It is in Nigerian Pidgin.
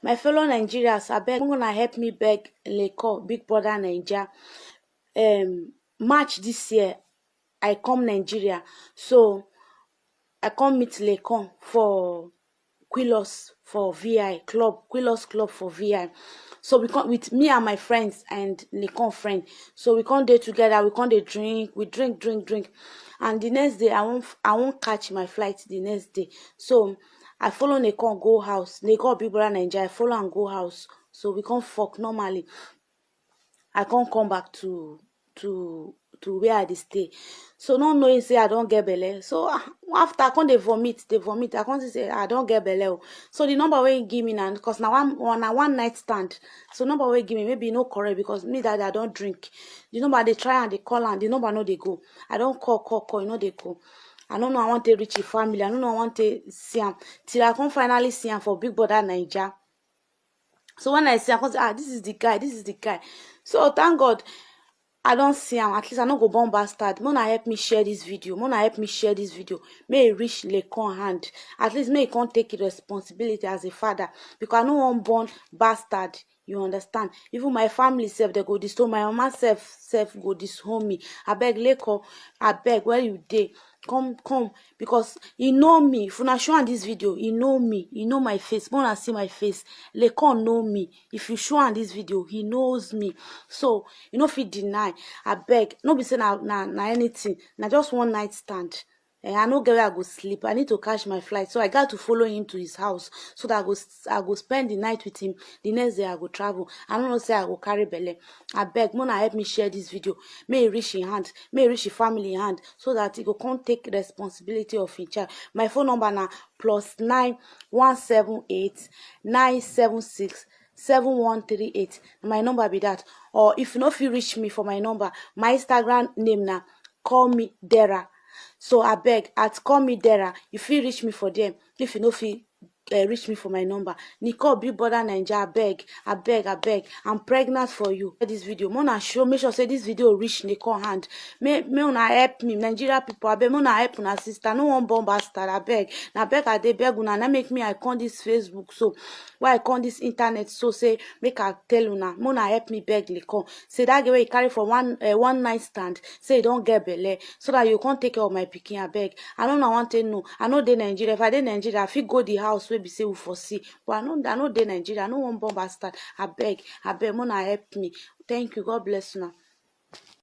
My fellow Nigerians, abeg make una help me beg Leko, Big Brother Naija. March this year, I come Nigeria, so I come meet Lekon for Quilos for VI club, Quilos club for VI. So we come with me and my friends and Lekon friend. So we come there together. We come dey drink. We drink. And the next day, I won't catch my flight the next day. So I follow Lekon go house. Lekon Big Brother Naija. I follow and go house. So we come fuck normally. I can't come back to where I dey stay. So not knowing say I don't get belle. So after I come dey vomit. I can't say I don't get belle. So the number wey give me now, because now one night stand. So number wey give me maybe no correct because me that I don't drink. The number they try and they call and the number no they go. I don't call, you know they go. I don't know I want to reach a family. I don't know I want to see him till I can finally see him for Big Brother Naija. So when I see I can say, this is the guy. So thank God I don't see him. At least I no go born bastard. Mona help me share this video. May it reach Lekon hand. At least may he can't take responsibility as a father. Because I no one born bastard. You understand? Even my family self, they go disown. My mama self go disown me. I beg Leko, I beg where you dey. Come, because he know me. If una show am this video, he know me. He know my face. When I see my face, Lekon know me. If you show am this video, he knows me. So you know, fit deny. I beg. No be say na anything. Na just one night stand. I no get where I go sleep. I need to catch my flight. So I got to follow him to his house so that I go spend the night with him. The next day I go travel. I don't know say I go carry belle. I beg, Mona help me share this video. May it reach in hand. May it reach the family in hand so that he go come take responsibility of his child. My phone number now +9178 976 7138. My number be that. Or if you no fit reach me for my number, my Instagram name now call me Dera. So I beg at call me Dera. You fit reach me for them. If you no fit reach me for my number. Nicole Big Brother Naija, I beg. I'm pregnant for you. This video, Mona show, make sure say this video reach Nicole hand. May una help me, Nigeria people. I beg, Mona help una sister. No one bomb bastard. I beg. Na beg I dey beg una. Na make me I con this Facebook so. Why I con this internet so say make I tell una. Mona help me beg Nicole. Say that way you carry for one night stand. Say you don't get belle so that you can't take care of my pikin. I beg. I don't want to know. I know dey Nigeria. If I dey Nigeria, I fit go the house wey be say we foresee. But I know dey Nigeria. I no one bomb bastard. I beg. Mona help me. Thank you. God bless you now.